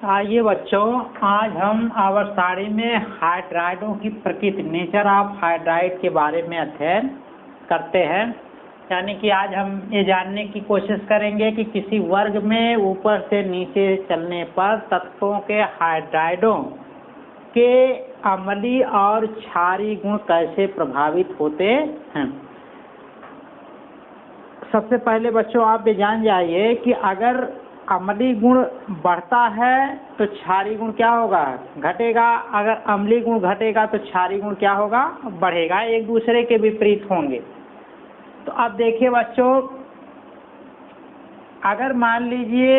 आइए बच्चों, आज हम आवर्सारी में हाइड्राइडों की प्रकृति, नेचर ऑफ हाइड्राइड के बारे में अध्ययन करते हैं। यानी कि आज हम ये जानने की कोशिश करेंगे कि किसी वर्ग में ऊपर से नीचे चलने पर तत्वों के हाइड्राइडों के अम्लीय और क्षारीय गुण कैसे प्रभावित होते हैं। सबसे पहले बच्चों आप ये जान जाइए कि अगर अम्लीय गुण बढ़ता है तो क्षारीय गुण क्या होगा, घटेगा। अगर अम्लीय गुण घटेगा तो क्षारीय गुण क्या होगा, बढ़ेगा। एक दूसरे के विपरीत होंगे। तो अब देखिए बच्चों, अगर मान लीजिए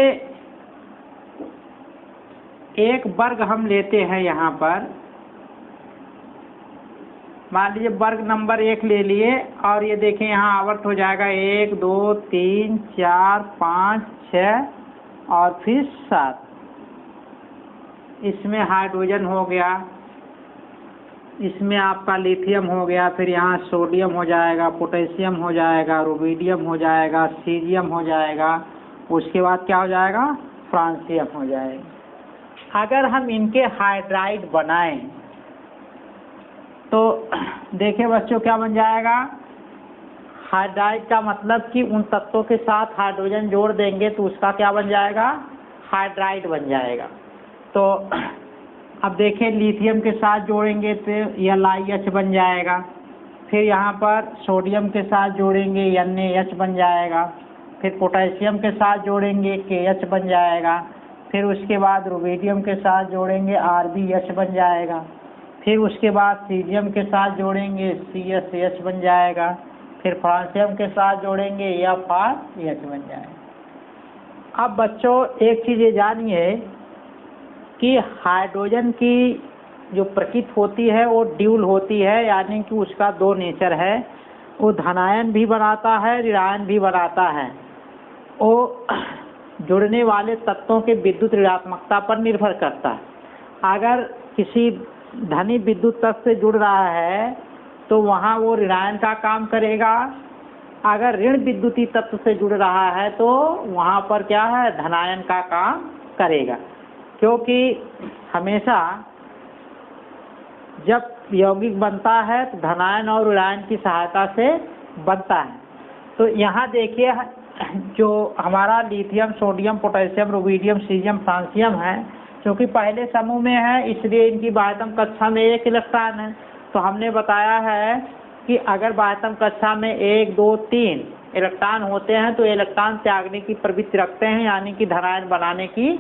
एक वर्ग हम लेते हैं, यहाँ पर मान लीजिए वर्ग नंबर 1 ले लिए, और ये देखें यहाँ आवर्त हो जाएगा 1 2 3 4 5 6 और फिर 7। इसमें हाइड्रोजन हो गया, इसमें आपका लिथियम हो गया, फिर यहाँ सोडियम हो जाएगा, पोटेशियम हो जाएगा, रुबिडियम हो जाएगा, सीजियम हो जाएगा, उसके बाद क्या हो जाएगा, फ्रांसियम हो जाएगा। अगर हम इनके हाइड्राइड बनाएं तो देखिए बच्चों क्या बन जाएगा। हाइड्राइड का मतलब कि उन तत्वों के साथ हाइड्रोजन जोड़ देंगे तो उसका क्या बन जाएगा, हाइड्राइड बन जाएगा। तो अब देखें लिथियम के साथ जोड़ेंगे तो LiH बन जाएगा, फिर यहाँ पर सोडियम के साथ जोड़ेंगे NaH बन जाएगा, फिर पोटेशियम के साथ जोड़ेंगे KH बन जाएगा, फिर उसके बाद रुबिडियम के साथ जोड़ेंगे RbH बन जाएगा, फिर उसके बाद सीजियम के साथ जोड़ेंगे CSH बन जाएगा, फिर फ्रांसियम के साथ जोड़ेंगे FrH बन जाएगा। अब बच्चों एक चीज़ ये जानिए कि हाइड्रोजन की जो प्रकृति होती है वो ड्यूल होती है, यानी कि उसका दो नेचर है। वो धनायन भी बनाता है, ऋणायन भी बनाता है। वो जुड़ने वाले तत्वों के विद्युत ऋणात्मकता पर निर्भर करता है। अगर किसी धनी विद्युत तत्व से जुड़ रहा है तो वहाँ वो ऋणायन का काम करेगा। अगर ऋण विद्युतीय तत्व से जुड़ रहा है तो वहाँ पर क्या है, धनायन का काम करेगा। क्योंकि हमेशा जब यौगिक बनता है तो धनायन और ऋणायन की सहायता से बनता है। तो यहाँ देखिए जो हमारा lithium, sodium, potassium, rubidium, caesium, francium है, क्योंकि पहले समूह में है इसलिए इनकी बाह्यतम कक्षा में 1 इलेक्ट्रॉन है। तो हमने बताया है कि अगर बाह्यतम कक्षा में 1 2 3 इलेक्ट्रॉन होते हैं तो इलेक्ट्रॉन त्यागने की प्रवृत्ति रखते हैं, यानी कि धनायन बनाने की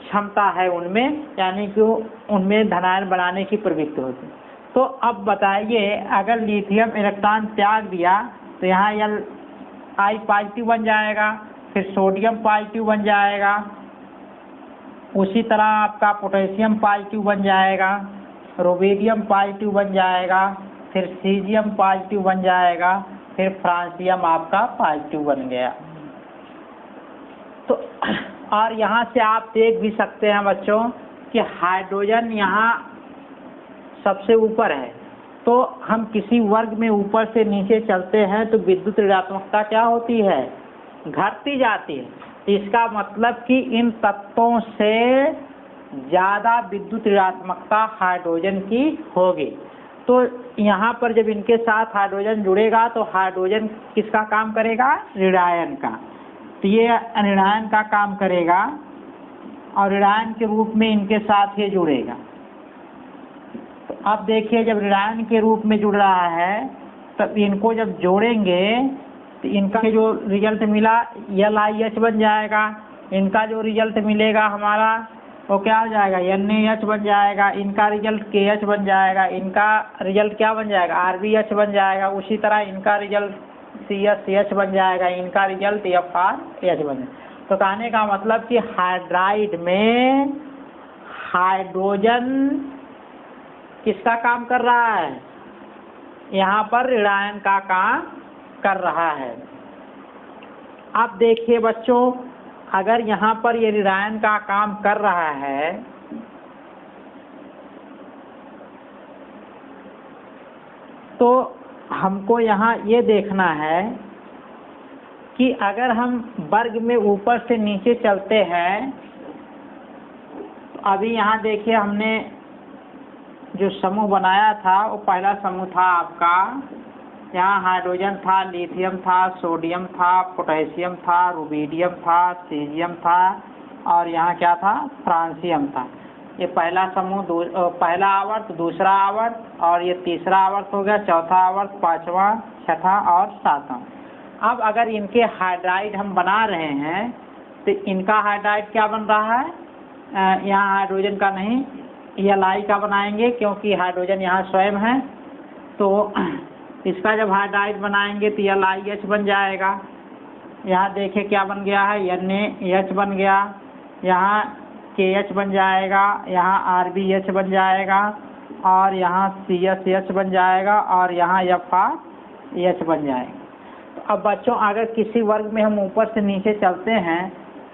क्षमता है उनमें, यानी कि उनमें धनायन बनाने की प्रवृत्ति होती है। तो अब बताइए अगर लिथियम इलेक्ट्रॉन त्याग दिया तो यहाँ Li पॉजिटिव बन जाएगा, फिर सोडियम पॉजिटिव बन जाएगा, उसी तरह आपका पोटेशियम पॉजिटिव बन जाएगा, रुबिडियम पॉजिटिव बन जाएगा, फिर सीजियम पॉजिटिव बन जाएगा, फिर फ्रांसियम आपका पॉजिटिव बन गया। तो और यहाँ से आप देख भी सकते हैं बच्चों कि हाइड्रोजन यहाँ सबसे ऊपर है। तो हम किसी वर्ग में ऊपर से नीचे चलते हैं तो विद्युत ऋणात्मकता क्या होती है, घटती जाती है। इसका मतलब कि इन तत्वों से ज़्यादा विद्युत ऋणात्मकता हाइड्रोजन की होगी। तो यहाँ पर जब इनके साथ हाइड्रोजन जुड़ेगा तो हाइड्रोजन किसका काम करेगा, ऋणायन का। तो ये ऋणायन का काम करेगा और ऋणायन के रूप में इनके साथ ये जुड़ेगा। तो अब देखिए जब ऋणायन के रूप में जुड़ रहा है तब इनको जब जोड़ेंगे तो इनका जो रिजल्ट मिला LiH बन जाएगा। इनका जो रिजल्ट मिलेगा हमारा वो क्या हो जाएगा, NaH बन जाएगा। इनका रिजल्ट KH बन जाएगा। इनका रिजल्ट क्या बन जाएगा, RbH बन जाएगा। उसी तरह इनका रिजल्ट CSH बन जाएगा। इनका रिजल्ट FrH बन जाएगा। तो कहने का मतलब कि हाइड्राइड में हाइड्रोजन किसका काम कर रहा है, यहाँ पर ऋणायन का काम कर रहा है। अब देखिए बच्चों अगर यहाँ पर ये ऋणायन का काम कर रहा है तो हमको यहाँ ये देखना है कि अगर हम वर्ग में ऊपर से नीचे चलते हैं अभी यहाँ देखिए हमने जो समूह बनाया था वो पहला समूह था आपका, यहाँ हाइड्रोजन था, लिथियम था, सोडियम था, पोटेशियम था, रुबिडियम था, सीजियम था और यहाँ क्या था, फ्रांसियम था। ये पहला समूह, पहला आवर्त, दूसरा आवर्त और ये तीसरा आवर्त हो गया, चौथा आवर्त, पांचवा, छठा और सातवां। अब अगर इनके हाइड्राइड हम बना रहे हैं तो इनका हाइड्राइड क्या बन रहा है, यहाँ हाइड्रोजन का नहीं, Li का बनाएंगे क्योंकि हाइड्रोजन यहाँ स्वयं है। तो इसका जब हाइड्राइड बनाएंगे तो LiH बन जाएगा। यहाँ देखिए क्या बन गया है, NaH बन गया, यहाँ KH बन जाएगा, यहाँ RbH बन जाएगा और यहाँ CSH बन जाएगा और यहाँ FrH बन जाएगा। तो अब बच्चों अगर किसी वर्ग में हम ऊपर से नीचे चलते हैं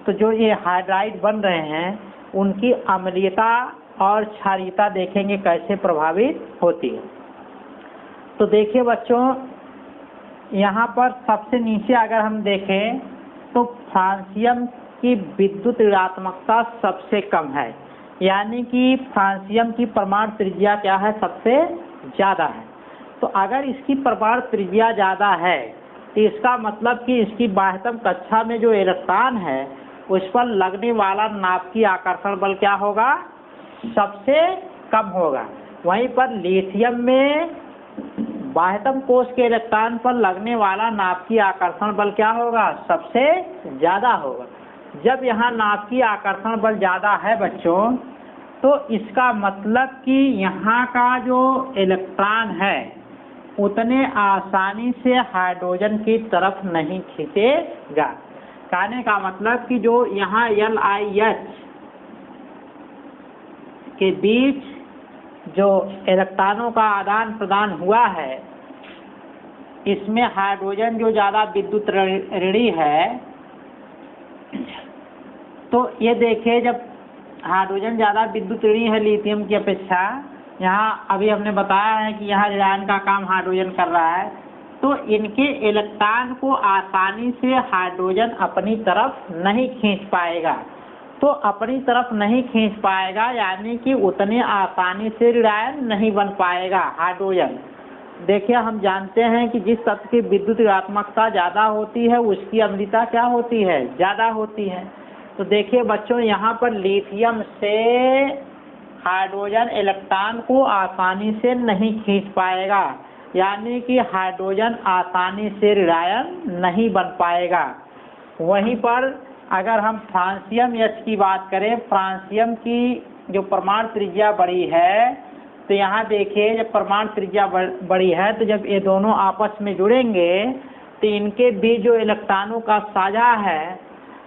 तो जो ये हाइड्राइड बन रहे हैं उनकी अम्लीयता और क्षारीयता देखेंगे कैसे प्रभावित होती है। तो देखिए बच्चों, यहाँ पर सबसे नीचे अगर हम देखें तो फ्रांसियम की विद्युत ऋणात्मकता सबसे कम है, यानी कि फ्रांसियम की परमाणु त्रिज्या क्या है, सबसे ज़्यादा है। तो अगर इसकी परमाणु त्रिज्या ज़्यादा है तो इसका मतलब कि इसकी बाह्यतम कक्षा में जो इलेक्ट्रॉन है उस पर लगने वाला नाभिकीय आकर्षण बल क्या होगा, सबसे कम होगा। वहीं पर लिथियम में बाह्यतम कोश के इलेक्ट्रॉन पर लगने वाला नाभिकीय आकर्षण बल क्या होगा, सबसे ज़्यादा होगा। जब यहाँ नाभिकीय आकर्षण बल ज़्यादा है बच्चों, तो इसका मतलब कि यहाँ का जो इलेक्ट्रॉन है उतने आसानी से हाइड्रोजन की तरफ नहीं खींचेगा। कहने का मतलब कि जो यहाँ LiH के बीच जो इलेक्ट्रॉनों का आदान प्रदान हुआ है, इसमें हाइड्रोजन जो ज़्यादा विद्युत ऋणी है, तो ये देखिए जब हाइड्रोजन ज़्यादा विद्युत ऋणी है लिथियम की अपेक्षा, यहाँ अभी हमने बताया है कि यहाँ ऋणायन का काम हाइड्रोजन कर रहा है, तो इनके इलेक्ट्रॉन को आसानी से हाइड्रोजन अपनी तरफ नहीं खींच पाएगा। तो अपनी तरफ नहीं खींच पाएगा यानी कि उतने आसानी से ऋणायन नहीं बन पाएगा हाइड्रोजन। देखिए हम जानते हैं कि जिस तत्व की विद्युत ऋणात्मकता ज़्यादा होती है उसकी अम्लता क्या होती है, ज़्यादा होती है। तो देखिए बच्चों, यहाँ पर लिथियम से हाइड्रोजन इलेक्ट्रॉन को आसानी से नहीं खींच पाएगा, यानी कि हाइड्रोजन आसानी से ऋणायन नहीं बन पाएगा। वहीं पर अगर हम फ्रांसियम H की बात करें, फ्रांसियम की जो परमाणु त्रिज्या बड़ी है, तो यहाँ देखिए जब परमाणु त्रिज्या बड़ी है तो जब ये दोनों आपस में जुड़ेंगे तो इनके बीच जो इलेक्ट्रॉनों का साझा है,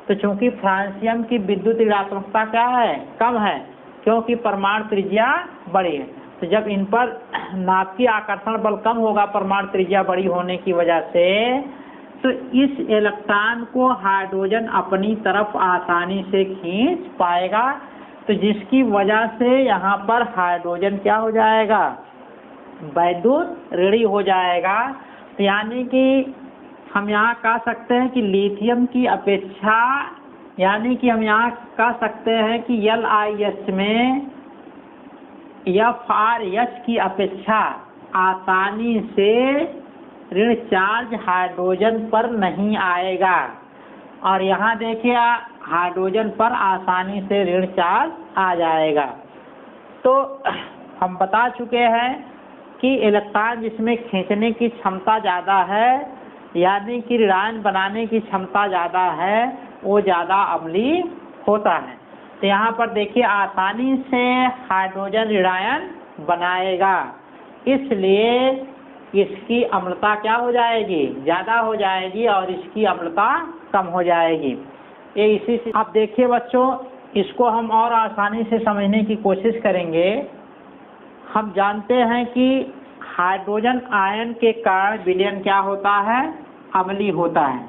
तो चूंकि फ्रांसियम की विद्युत ऋणात्मकता क्या है, कम है, क्योंकि परमाणु त्रिज्या बड़ी है। तो जब इन पर नाभिकीय आकर्षण बल कम होगा परमाणु त्रिज्या बड़ी होने की वजह से, तो इस इलेक्ट्रॉन को हाइड्रोजन अपनी तरफ आसानी से खींच पाएगा, तो जिसकी वजह से यहाँ पर हाइड्रोजन क्या हो जाएगा, विद्युत ऋणी हो जाएगा। तो यानी कि हम यहाँ कह सकते हैं कि लिथियम की अपेक्षा, यानी कि हम यहाँ कह सकते हैं कि LiH में FrH की अपेक्षा आसानी से ऋण चार्ज हाइड्रोजन पर नहीं आएगा, और यहाँ देखिए हाइड्रोजन पर आसानी से ऋण चार्ज आ जाएगा। तो हम बता चुके हैं कि इलेक्ट्रॉन जिसमें खींचने की क्षमता ज़्यादा है, यानी कि ऋणायन बनाने की क्षमता ज़्यादा है, वो ज़्यादा अम्लीय होता है। तो यहाँ पर देखिए आसानी से हाइड्रोजन ऋणायन बनाएगा, इसलिए इसकी अम्लता क्या हो जाएगी, ज़्यादा हो जाएगी और इसकी अम्लता कम हो जाएगी। ये इसी से आप देखिए बच्चों, इसको हम और आसानी से समझने की कोशिश करेंगे। हम जानते हैं कि हाइड्रोजन आयन के कारण विलयन क्या होता है, अम्लीय होता है।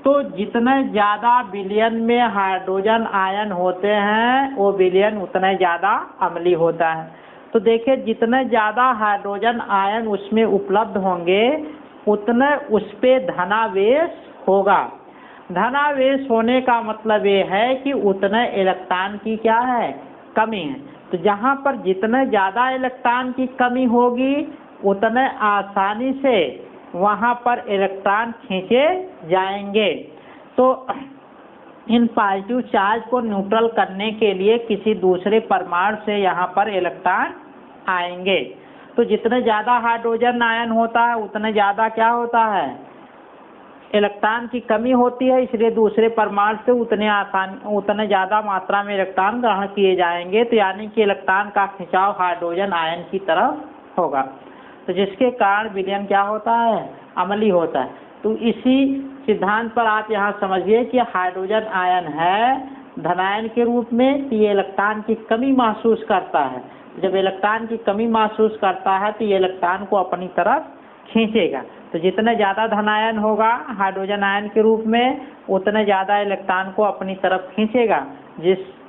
तो जितने ज़्यादा विलयन में हाइड्रोजन आयन होते हैं वो विलयन उतना ज़्यादा अम्लीय होता है। तो देखिए जितने ज़्यादा हाइड्रोजन आयन उसमें उपलब्ध होंगे उतने उस पर धनावेश होगा। धनावेश होने का मतलब ये है कि उतने इलेक्ट्रॉन की क्या है, कमी है। तो जहाँ पर जितने ज़्यादा इलेक्ट्रॉन की कमी होगी उतने आसानी से वहाँ पर इलेक्ट्रॉन खींचे जाएंगे। तो इन पॉजिटिव चार्ज को न्यूट्रल करने के लिए किसी दूसरे परमाणु से यहाँ पर इलेक्ट्रॉन आएंगे। तो जितने ज़्यादा हाइड्रोजन आयन होता है उतने ज़्यादा क्या होता है, इलेक्ट्रॉन की कमी होती है, इसलिए दूसरे परमाणु से उतने ज़्यादा मात्रा में इलेक्ट्रॉन ग्रहण किए जाएंगे। तो यानी कि इलेक्ट्रॉन का खिंचाव हाइड्रोजन आयन की तरफ होगा, तो जिसके कारण विलयन क्या होता है, अम्लीय होता है। तो इसी सिद्धांत पर आप यहाँ समझिए कि हाइड्रोजन आयन है धनायन के रूप में, तो ये इलेक्ट्रॉन की कमी महसूस करता है। जब इलेक्ट्रॉन की कमी महसूस करता है तो ये इलेक्ट्रॉन को अपनी तरफ खींचेगा। तो जितने ज़्यादा धनायन होगा हाइड्रोजन आयन के रूप में उतने ज़्यादा इलेक्ट्रॉन को अपनी तरफ खींचेगा।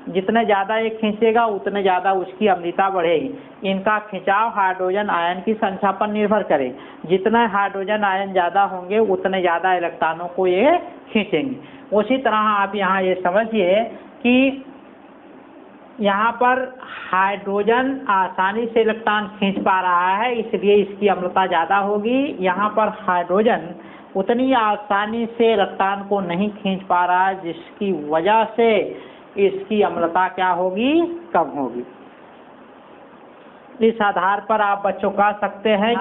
जितने ज़्यादा ये खींचेगा उतने ज़्यादा उसकी अम्लता बढ़ेगी। इनका खिंचाव हाइड्रोजन आयन की संख्या पर निर्भर करे। जितना हाइड्रोजन आयन ज़्यादा होंगे उतने ज़्यादा इलेक्ट्रॉनों को ये खींचेंगे। उसी तरह आप यहाँ ये समझिए कि यहाँ पर हाइड्रोजन आसानी से इलेक्ट्रॉन खींच पा रहा है, इसलिए इसकी अम्लता ज़्यादा होगी। यहाँ पर हाइड्रोजन उतनी आसानी से इलेक्ट्रॉन को नहीं खींच पा रहा है, जिसकी वजह से इसकी अम्लता क्या होगी, कम होगी। इस आधार पर आप बच्चों कह सकते हैं,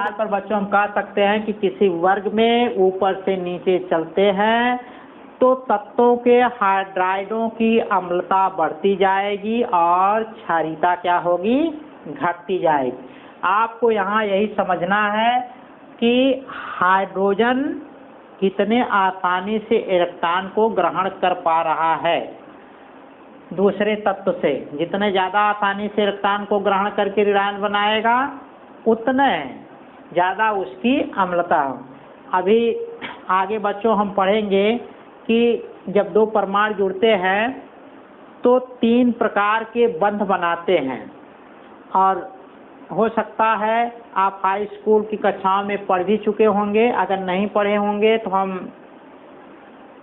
हम कह सकते हैं कि किसी वर्ग में ऊपर से नीचे चलते हैं तो तत्वों के हाइड्राइडों की अम्लता बढ़ती जाएगी और क्षारीयता क्या होगी, घटती जाएगी। आपको यहाँ यही समझना है कि हाइड्रोजन कितने आसानी से इलेक्ट्रॉन को ग्रहण कर पा रहा है दूसरे तत्व से। जितने ज़्यादा आसानी से इलेक्ट्रॉन को ग्रहण करके ऋणायन बनाएगा उतने ज़्यादा उसकी अम्लता हो। अभी आगे बच्चों हम पढ़ेंगे कि जब दो परमाणु जुड़ते हैं तो 3 प्रकार के बंध बनाते हैं, और हो सकता है आप हाई स्कूल की कक्षाओं में पढ़ भी चुके होंगे। अगर नहीं पढ़े होंगे तो हम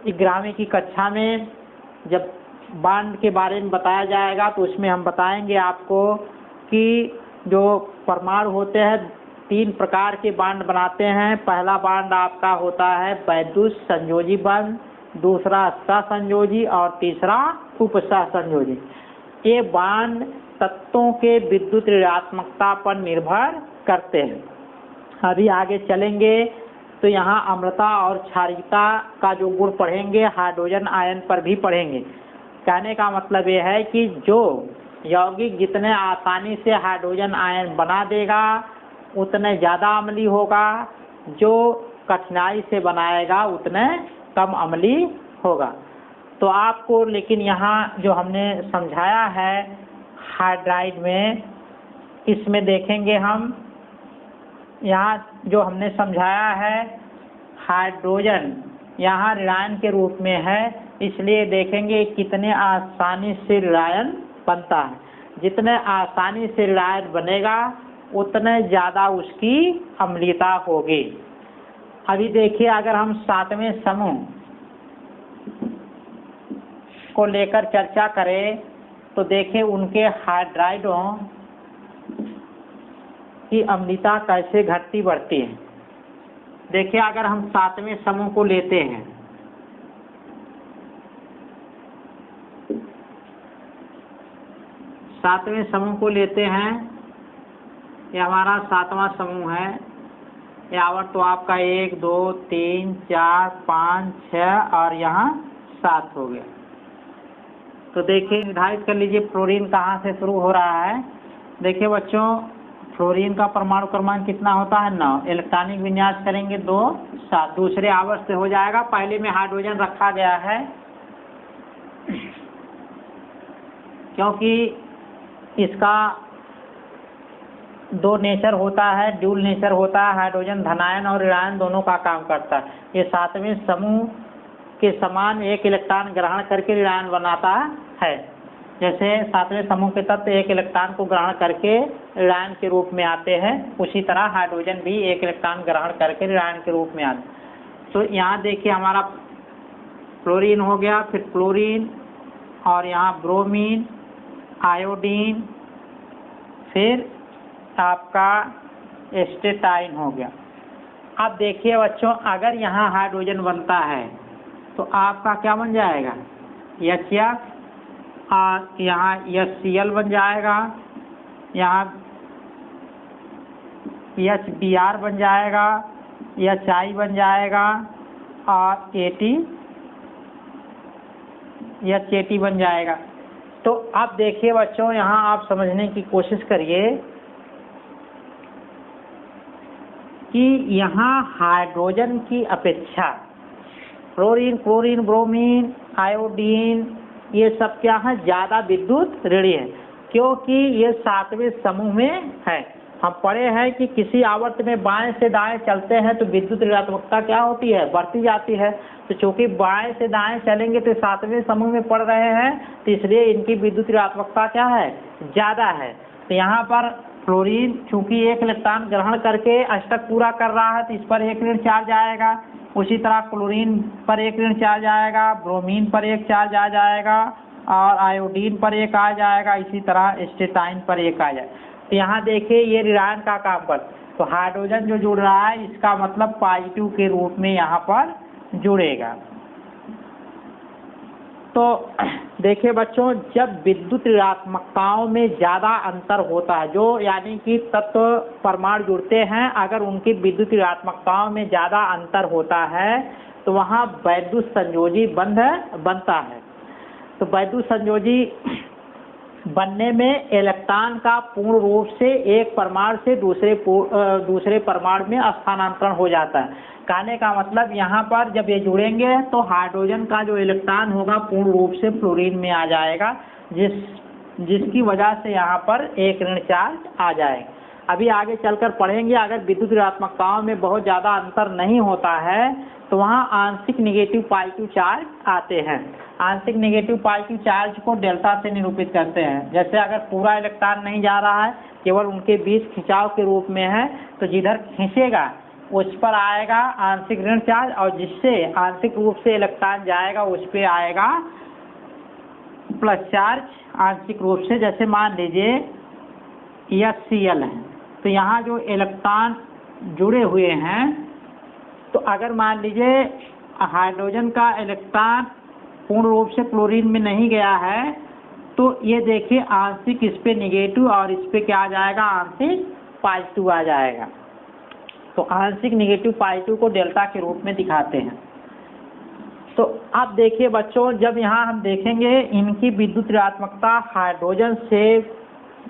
11वीं की कक्षा में जब बॉन्ड के बारे में बताया जाएगा तो उसमें हम बताएंगे आपको कि जो परमाणु होते हैं 3 प्रकार के बॉन्ड बनाते हैं। पहला बॉन्ड आपका होता है वैद्युत संयोजी बंध, दूसरा सहसंयोजी और तीसरा उपसहसंयोजी। ये बॉन्ड तत्वों के विद्युत ऋणात्मकता पर निर्भर करते हैं। अभी आगे चलेंगे तो यहाँ अम्लता और क्षारीयता का जो गुण पढ़ेंगे हाइड्रोजन आयन पर भी पढ़ेंगे। कहने का मतलब ये है कि जो यौगिक जितने आसानी से हाइड्रोजन आयन बना देगा उतने ज़्यादा अम्लीय होगा, जो कठिनाई से बनाएगा उतने कम अम्लीय होगा। तो आपको लेकिन यहाँ जो हमने समझाया है हाइड्राइड में, इसमें देखेंगे हम यहाँ जो हमने समझाया है हाइड्रोजन यहाँ ऋणायन के रूप में है, इसलिए देखेंगे कितने आसानी से ऋणायन बनता है। जितने आसानी से ऋणायन बनेगा उतने ज़्यादा उसकी अम्लीयता होगी। अभी देखिए अगर हम 7वें समूह को लेकर चर्चा करें तो देखें उनके हाइड्राइडों की अम्लता कैसे घटती बढ़ती है। देखिए अगर हम 7वें समूह को लेते हैं, सातवें समूह को लेते हैं, ये हमारा 7वां समूह है। यहाँ तो आपका 1 2 3 4 5 6 और यहाँ 7 हो गया। तो देखिए निर्धारित कर लीजिए फ्लोरीन कहाँ से शुरू हो रहा है। देखिए बच्चों फ्लोरीन का परमाणु क्रमांक कितना होता है, 9। इलेक्ट्रॉनिक विन्यास करेंगे 2 7, दूसरे आवर्त से हो जाएगा। पहले में हाइड्रोजन रखा गया है क्योंकि इसका 2 नेचर होता है, ड्यूल नेचर होता है। हाइड्रोजन धनायन और ऋणायन दोनों का काम करता है। ये 7वें समूह के समान 1 इलेक्ट्रॉन ग्रहण करके ऋणायन बनाता है। जैसे 7वें समूह के तत्व 1 इलेक्ट्रॉन को ग्रहण करके ऋणायन के रूप में आते हैं, उसी तरह हाइड्रोजन भी 1 इलेक्ट्रॉन ग्रहण करके ऋणायन के रूप में आते हैं। तो यहाँ देखिए हमारा फ्लोरीन हो गया, फिर क्लोरीन और यहाँ ब्रोमीन आयोडीन, फिर आपका एस्टेटाइन हो गया। अब देखिए बच्चों, अगर यहाँ हाइड्रोजन बनता है तो आपका क्या बन जाएगा, HF, और यहाँ HCl बन जाएगा, यहाँ HBr बन जाएगा, HI बन जाएगा, और HAT बन जाएगा। तो अब देखिए बच्चों, यहाँ आप समझने की कोशिश करिए कि यहाँ हाइड्रोजन की अपेक्षा फ्लोरीन, क्लोरीन, ब्रोमीन, आयोडीन, ये सब क्या है, ज़्यादा विद्युत ऋणी है, क्योंकि ये 7वें समूह में है। हम पढ़े हैं कि किसी आवर्त में बाएं से दाएं चलते हैं तो विद्युत ऋणात्मकता क्या होती है, बढ़ती जाती है। तो चूंकि बाएं से दाएं चलेंगे तो 7वें समूह में पढ़ रहे हैं, तो इसलिए इनकी विद्युत ऋणात्मकता क्या है, ज़्यादा है। तो यहाँ पर फ्लोरीन चूंकि एक इलेक्ट्रॉन ग्रहण करके अष्टक पूरा कर रहा है तो इस पर एक ऋण चार्ज आएगा। उसी तरह क्लोरीन पर एक ऋण चार्ज आएगा, ब्रोमीन पर एक चार्ज आ जाएगा, और आयोडीन पर एक आ जाएगा, इसी तरह एस्टेटाइन पर एक आ जाएगा। तो यहाँ देखिए ये ऋणायन का काम कर, तो हाइड्रोजन जो जुड़ रहा है इसका मतलब पॉजिटिव के रूप में यहाँ पर जुड़ेगा। तो देखिए बच्चों, जब विद्युत ऋणात्मकताओं में ज़्यादा अंतर होता है, जो यानी कि तत्व परमाणु जुड़ते हैं, अगर उनकी विद्युत ऋणात्मकताओं में ज़्यादा अंतर होता है तो वहाँ वैद्युत संयोजी बंध बनता है। तो वैद्युत संयोजी बनने में इलेक्ट्रॉन का पूर्ण रूप से एक परमाणु से दूसरे परमाणु में स्थानांतरण हो जाता है। कहने का मतलब यहाँ पर जब ये जुड़ेंगे तो हाइड्रोजन का जो इलेक्ट्रॉन होगा पूर्ण रूप से फ्लोरीन में आ जाएगा, जिसकी वजह से यहाँ पर एक ऋण चार्ज आ जाएगा। अभी आगे चलकर पढ़ेंगे, अगर विद्युत ऋणात्मकताओं में बहुत ज़्यादा अंतर नहीं होता है तो वहाँ आंशिक निगेटिव पॉजिटिव चार्ज आते हैं। आंशिक निगेटिव पॉजिटिव चार्ज को डेल्टा से निरूपित करते हैं। जैसे अगर पूरा इलेक्ट्रॉन नहीं जा रहा है, केवल उनके बीच खिंचाव के रूप में है, तो जिधर खींचेगा उस पर आएगा आंशिक ऋण चार्ज, और जिससे आंशिक रूप से इलेक्ट्रॉन जाएगा उस पर आएगा प्लस चार्ज आंशिक रूप से। जैसे मान लीजिए HCl है, तो यहाँ जो इलेक्ट्रॉन जुड़े हुए हैं, तो अगर मान लीजिए हाइड्रोजन का इलेक्ट्रॉन पूर्ण रूप से क्लोरीन में नहीं गया है, तो ये देखिए आंशिक इस पे निगेटिव और इस पे क्या आ जाएगा, आंशिक पॉजिटिव आ जाएगा। तो आंशिक निगेटिव पॉजिटिव को डेल्टा के रूप में दिखाते हैं। तो अब देखिए बच्चों, जब यहाँ हम देखेंगे इनकी विद्युत ऋणात्मकता हाइड्रोजन से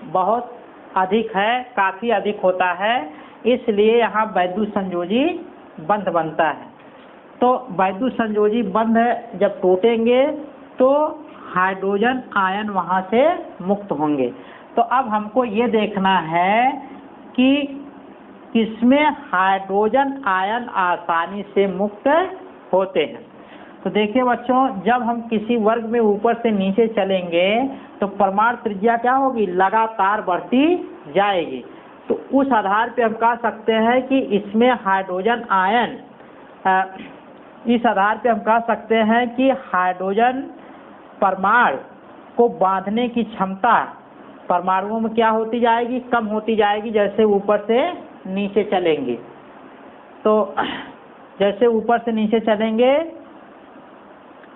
बहुत अधिक है, काफ़ी अधिक होता है, इसलिए यहाँ वैद्युत संयोजी बंध बनता है। तो वैद्युत संयोजी बंध जब टूटेंगे तो हाइड्रोजन आयन वहाँ से मुक्त होंगे। तो अब हमको ये देखना है कि किसमें हाइड्रोजन आयन आसानी से मुक्त होते हैं। तो देखिए बच्चों, जब हम किसी वर्ग में ऊपर से नीचे चलेंगे तो परमाणु त्रिज्या क्या होगी, लगातार बढ़ती जाएगी। तो उस आधार पे हम कह सकते हैं कि इसमें हाइड्रोजन आयन, इस आधार पे हम कह सकते हैं कि हाइड्रोजन परमाणु को बांधने की क्षमता परमाणुओं में क्या होती जाएगी, कम होती जाएगी जैसे ऊपर से नीचे चलेंगे। तो जैसे ऊपर से नीचे चलेंगे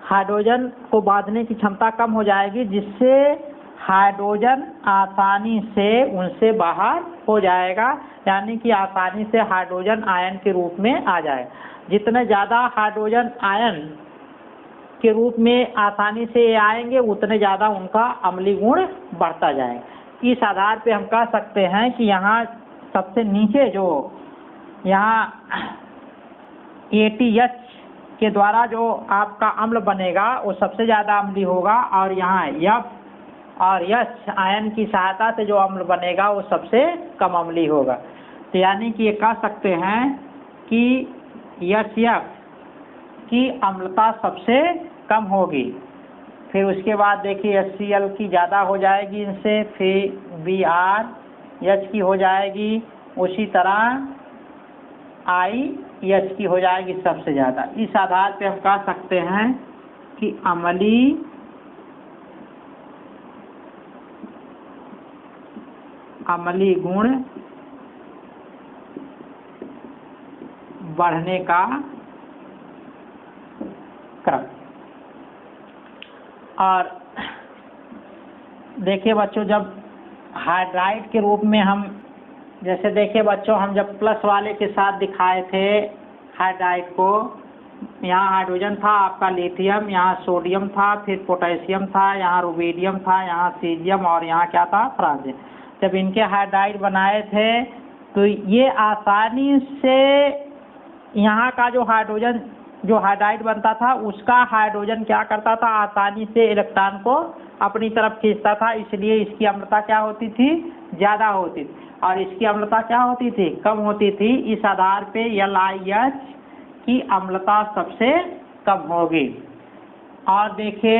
हाइड्रोजन को बांधने की क्षमता कम हो जाएगी, जिससे हाइड्रोजन आसानी से उनसे बाहर हो जाएगा, यानी कि आसानी से हाइड्रोजन आयन के रूप में आ जाए। जितने ज़्यादा हाइड्रोजन आयन के रूप में आसानी से आएंगे उतने ज़्यादा उनका अम्लीय गुण बढ़ता जाएगा। इस आधार पे हम कह सकते हैं कि यहाँ सबसे नीचे जो यहाँ ATH के द्वारा जो आपका अम्ल बनेगा वो सबसे ज़्यादा अम्लीय होगा, और यहाँ F और H आयन की सहायता से जो अम्ल बनेगा वो सबसे कम अम्लीय होगा। तो यानी कि ये कह सकते हैं कि HF की अम्लता सबसे कम होगी। फिर उसके बाद देखिए HCl की ज़्यादा हो जाएगी इनसे, फिर BrH की हो जाएगी, उसी तरह IH की हो जाएगी सबसे ज़्यादा। इस आधार पे हम कह सकते हैं कि अम्लीय अम्लीय गुण बढ़ने का क्रम। और देखिए बच्चों, जब हाइड्राइड के रूप में हम, जैसे देखिए बच्चों, हम जब प्लस वाले के साथ दिखाए थे हाइड्राइड को, यहाँ हाइड्रोजन था आपका लिथियम, यहाँ सोडियम था, फिर पोटेशियम था, यहाँ रुबीडियम था, यहाँ सीजियम और यहाँ क्या था, फ्रांजियम। जब इनके हाइड्राइड बनाए थे तो ये आसानी से यहाँ का जो हाइड्रोजन, जो हाइड्राइड बनता था उसका हाइड्रोजन क्या करता था, आसानी से इलेक्ट्रॉन को अपनी तरफ खींचता था, इसलिए इसकी अम्लता क्या होती थी, ज़्यादा होती थी। और इसकी अम्लता क्या होती थी, कम होती थी। इस आधार पे LiH की अम्लता सबसे कम होगी। और देखिए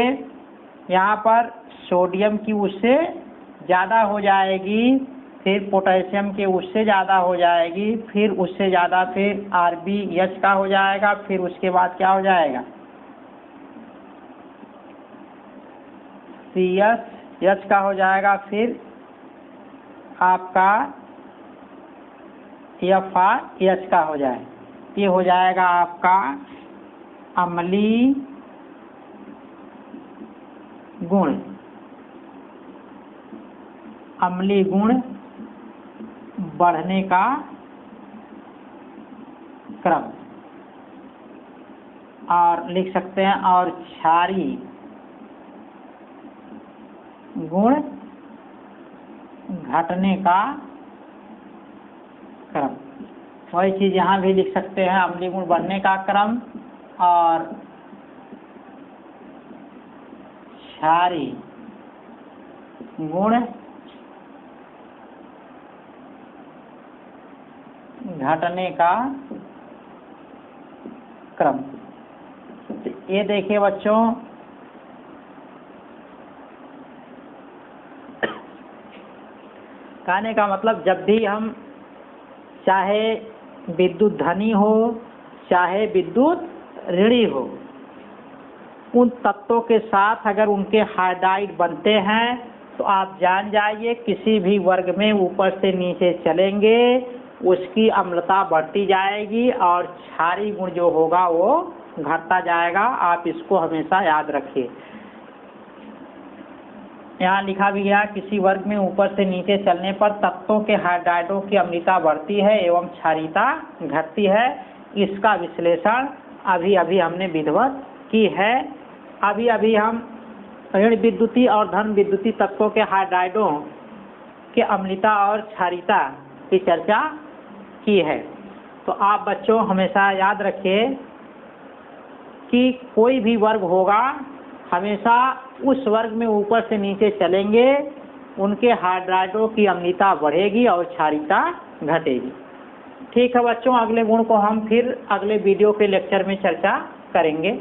यहाँ पर सोडियम की उससे ज़्यादा हो जाएगी, फिर पोटेशियम के उससे ज़्यादा हो जाएगी, फिर उससे ज़्यादा फिर RbH का हो जाएगा, फिर उसके बाद क्या हो जाएगा, CH का हो जाएगा, फिर आपका FH का हो जाएगा। ये हो जाएगा आपका अम्लीय गुण, अम्लीय गुण बढ़ने का क्रम। और लिख सकते हैं और क्षारीय गुण घटने का क्रम। वही चीज़ यहाँ भी लिख सकते हैं, अम्लीय गुण बढ़ने का क्रम और क्षारीय गुण घटने का क्रम। ये देखिए बच्चों, कहने का मतलब जब भी हम चाहे विद्युत धनी हो चाहे विद्युत ऋणी हो, उन तत्वों के साथ अगर उनके हाइड्राइड बनते हैं तो आप जान जाइए किसी भी वर्ग में ऊपर से नीचे चलेंगे उसकी अम्लता बढ़ती जाएगी और क्षारीय गुण जो होगा वो घटता जाएगा। आप इसको हमेशा याद रखिए। यहाँ लिखा भी गया, किसी वर्ग में ऊपर से नीचे चलने पर तत्वों के हाइड्राइडों की अम्लता बढ़ती है एवं क्षारीयता घटती है। इसका विश्लेषण अभी अभी हमने विधिवत की है। अभी अभी हम ऋण विद्युतीय और धन विद्युतीय तत्वों के हाइड्राइडों के अम्लता और क्षारीयता की चर्चा की है। तो आप बच्चों हमेशा याद रखिए कि कोई भी वर्ग होगा, हमेशा उस वर्ग में ऊपर से नीचे चलेंगे, उनके हाइड्राइडों की अम्लता बढ़ेगी और क्षारीयता घटेगी। ठीक है बच्चों, अगले गुण को हम फिर अगले वीडियो के लेक्चर में चर्चा करेंगे।